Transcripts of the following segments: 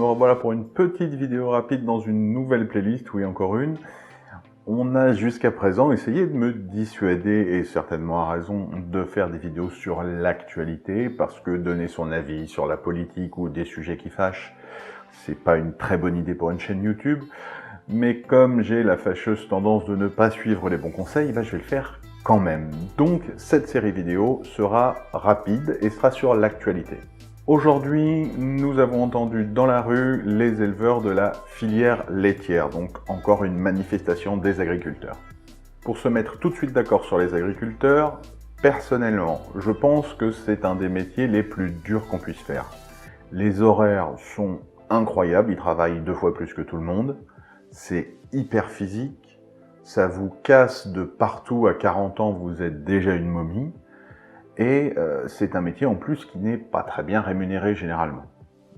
revoilà pour une petite vidéo rapide dans une nouvelle playlist, oui encore une. On a jusqu'à présent essayé de me dissuader, et certainement à raison, de faire des vidéos sur l'actualité, parce que donner son avis sur la politique ou des sujets qui fâchent, c'est pas une très bonne idée pour une chaîne YouTube. Mais comme j'ai la fâcheuse tendance de ne pas suivre les bons conseils, je vais le faire quand même. Donc cette série vidéo sera rapide et sera sur l'actualité. Aujourd'hui, nous avons entendu dans la rue les éleveurs de la filière laitière, donc encore une manifestation des agriculteurs. Pour se mettre tout de suite d'accord sur les agriculteurs, personnellement, je pense que c'est un des métiers les plus durs qu'on puisse faire. Les horaires sont incroyables, ils travaillent 2 fois plus que tout le monde, c'est hyper physique, ça vous casse de partout, à 40 ans vous êtes déjà une momie, et c'est un métier en plus qui n'est pas très bien rémunéré généralement.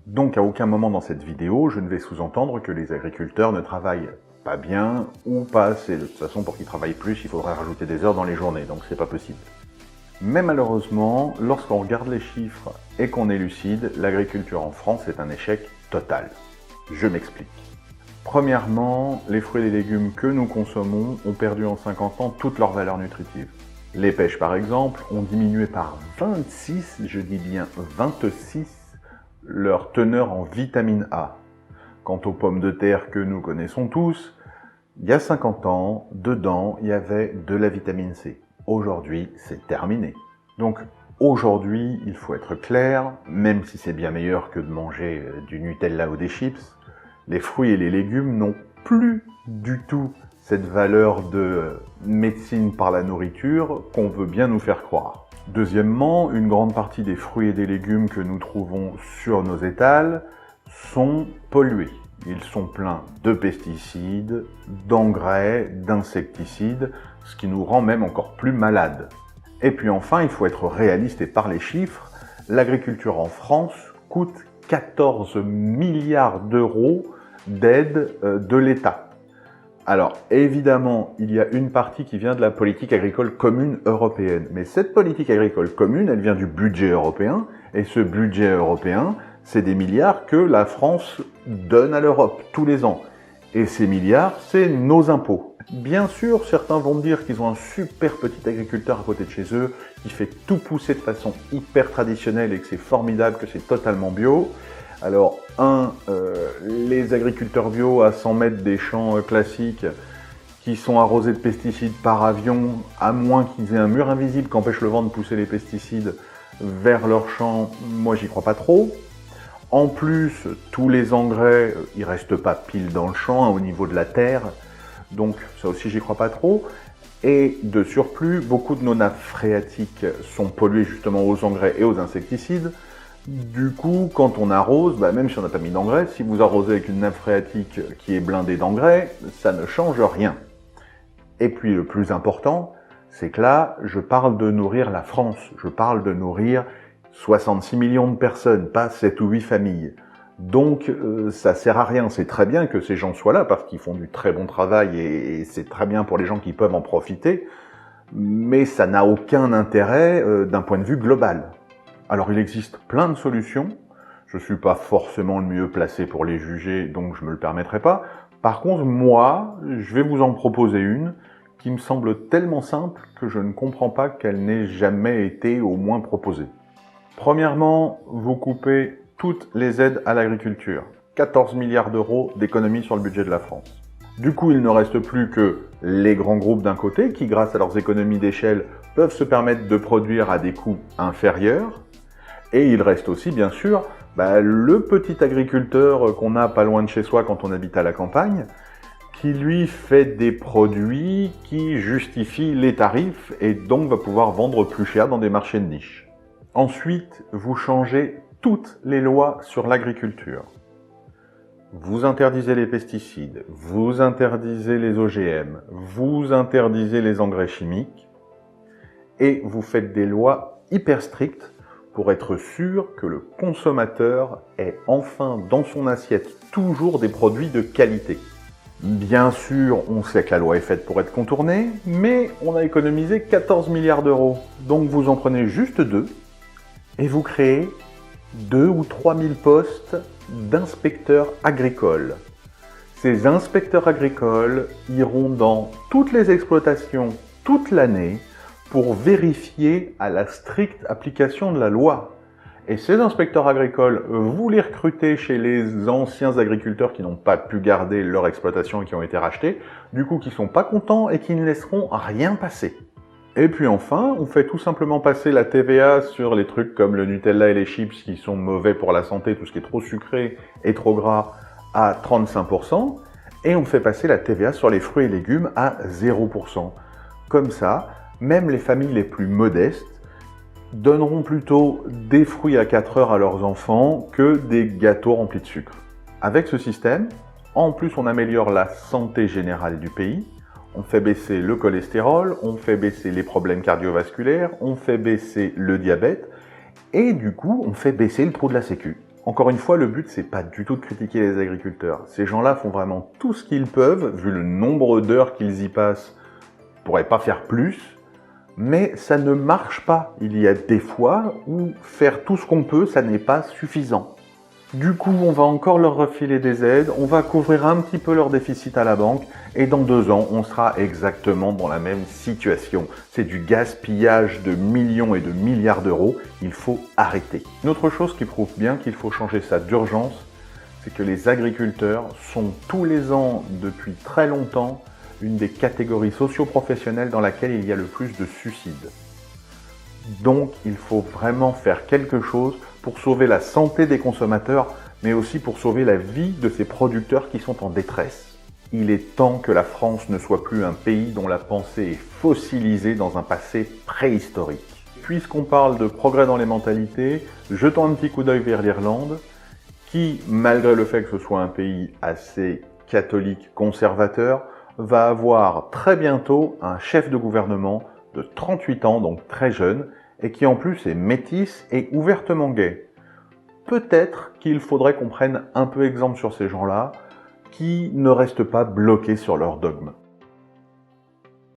Donc à aucun moment dans cette vidéo, je ne vais sous-entendre que les agriculteurs ne travaillent pas bien ou pas assez. De toute façon, pour qu'ils travaillent plus, il faudrait rajouter des heures dans les journées, donc c'est pas possible. Mais malheureusement, lorsqu'on regarde les chiffres et qu'on est lucide, l'agriculture en France est un échec total. Je m'explique. Premièrement, les fruits et les légumes que nous consommons ont perdu en 50 ans toute leur valeur nutritive. Les pêches, par exemple, ont diminué par 26, je dis bien 26, leur teneur en vitamine A. Quant aux pommes de terre que nous connaissons tous, il y a 50 ans, dedans, il y avait de la vitamine C. Aujourd'hui, c'est terminé. Donc, aujourd'hui, il faut être clair, même si c'est bien meilleur que de manger du Nutella ou des chips, les fruits et les légumes n'ont plus du tout cette valeur de médecine par la nourriture qu'on veut bien nous faire croire. Deuxièmement, une grande partie des fruits et des légumes que nous trouvons sur nos étals sont pollués. Ils sont pleins de pesticides, d'engrais, d'insecticides, ce qui nous rend même encore plus malades. Et puis enfin, il faut être réaliste et par les chiffres, l'agriculture en France coûte 14 milliards d'euros d'aide de l'État. Alors, évidemment, il y a une partie qui vient de la politique agricole commune européenne. Mais cette politique agricole commune, elle vient du budget européen. Et ce budget européen, c'est des milliards que la France donne à l'Europe tous les ans. Et ces milliards, c'est nos impôts. Bien sûr, certains vont me dire qu'ils ont un super petit agriculteur à côté de chez eux, qui fait tout pousser de façon hyper traditionnelle et que c'est formidable, que c'est totalement bio. Alors, les agriculteurs bio à 100 mètres des champs classiques qui sont arrosés de pesticides par avion, à moins qu'ils aient un mur invisible qui empêche le vent de pousser les pesticides vers leurs champs, moi j'y crois pas trop. En plus, tous les engrais, ils restent pas pile dans le champ, au niveau de la terre, donc ça aussi j'y crois pas trop. Et de surplus, beaucoup de nos nappes phréatiques sont polluées justement aux engrais et aux insecticides. Du coup, quand on arrose, même si on n'a pas mis d'engrais, si vous arrosez avec une nappe phréatique qui est blindée d'engrais, ça ne change rien. Et puis le plus important, c'est que là, je parle de nourrir la France. Je parle de nourrir 66 millions de personnes, pas 7 ou 8 familles. Donc ça sert à rien. C'est très bien que ces gens soient là parce qu'ils font du très bon travail et c'est très bien pour les gens qui peuvent en profiter. Mais ça n'a aucun intérêt d'un point de vue global. Alors il existe plein de solutions, je ne suis pas forcément le mieux placé pour les juger, donc je ne me le permettrai pas. Par contre, moi, je vais vous en proposer une qui me semble tellement simple que je ne comprends pas qu'elle n'ait jamais été au moins proposée. Premièrement, vous coupez toutes les aides à l'agriculture. 14 milliards d'euros d'économies sur le budget de la France. Du coup, il ne reste plus que les grands groupes d'un côté qui, grâce à leurs économies d'échelle, peuvent se permettre de produire à des coûts inférieurs. Et il reste aussi, bien sûr, le petit agriculteur qu'on a pas loin de chez soi quand on habite à la campagne, qui lui fait des produits qui justifient les tarifs et donc va pouvoir vendre plus cher dans des marchés de niche. Ensuite, vous changez toutes les lois sur l'agriculture. Vous interdisez les pesticides, vous interdisez les OGM, vous interdisez les engrais chimiques et vous faites des lois hyper strictes pour être sûr que le consommateur ait enfin dans son assiette toujours des produits de qualité. Bien sûr, on sait que la loi est faite pour être contournée, mais on a économisé 14 milliards d'euros. Donc vous en prenez juste 2 et vous créez 2 ou 3 000 postes d'inspecteurs agricoles. Ces inspecteurs agricoles iront dans toutes les exploitations toute l'année pour vérifier à la stricte application de la loi. Et ces inspecteurs agricoles, vous les recrutez chez les anciens agriculteurs qui n'ont pas pu garder leur exploitation et qui ont été rachetés, du coup qui sont pas contents et qui ne laisseront rien passer. Et puis enfin, on fait tout simplement passer la TVA sur les trucs comme le Nutella et les chips qui sont mauvais pour la santé, tout ce qui est trop sucré et trop gras, à 35%, et on fait passer la TVA sur les fruits et légumes à 0%. Comme ça, même les familles les plus modestes donneront plutôt des fruits à 4 heures à leurs enfants que des gâteaux remplis de sucre. Avec ce système, en plus on améliore la santé générale du pays, on fait baisser le cholestérol, on fait baisser les problèmes cardiovasculaires, on fait baisser le diabète, et du coup on fait baisser le trou de la sécu. Encore une fois, le but c'est pas du tout de critiquer les agriculteurs. Ces gens-là font vraiment tout ce qu'ils peuvent, vu le nombre d'heures qu'ils y passent, ils pourraient pas faire plus, mais ça ne marche pas. Il y a des fois où faire tout ce qu'on peut, ça n'est pas suffisant. Du coup, on va encore leur refiler des aides, on va couvrir un petit peu leur déficit à la banque, et dans 2 ans, on sera exactement dans la même situation. C'est du gaspillage de millions et de milliards d'euros, il faut arrêter. Une autre chose qui prouve bien qu'il faut changer ça d'urgence, c'est que les agriculteurs sont tous les ans, depuis très longtemps, une des catégories socio-professionnelles dans laquelle il y a le plus de suicides. Donc, il faut vraiment faire quelque chose pour sauver la santé des consommateurs, mais aussi pour sauver la vie de ces producteurs qui sont en détresse. Il est temps que la France ne soit plus un pays dont la pensée est fossilisée dans un passé préhistorique. Puisqu'on parle de progrès dans les mentalités, jetons un petit coup d'œil vers l'Irlande, qui, malgré le fait que ce soit un pays assez catholique conservateur, va avoir très bientôt un chef de gouvernement de 38 ans, donc très jeune, et qui en plus est métis et ouvertement gay. Peut-être qu'il faudrait qu'on prenne un peu exemple sur ces gens-là, qui ne restent pas bloqués sur leurs dogmes.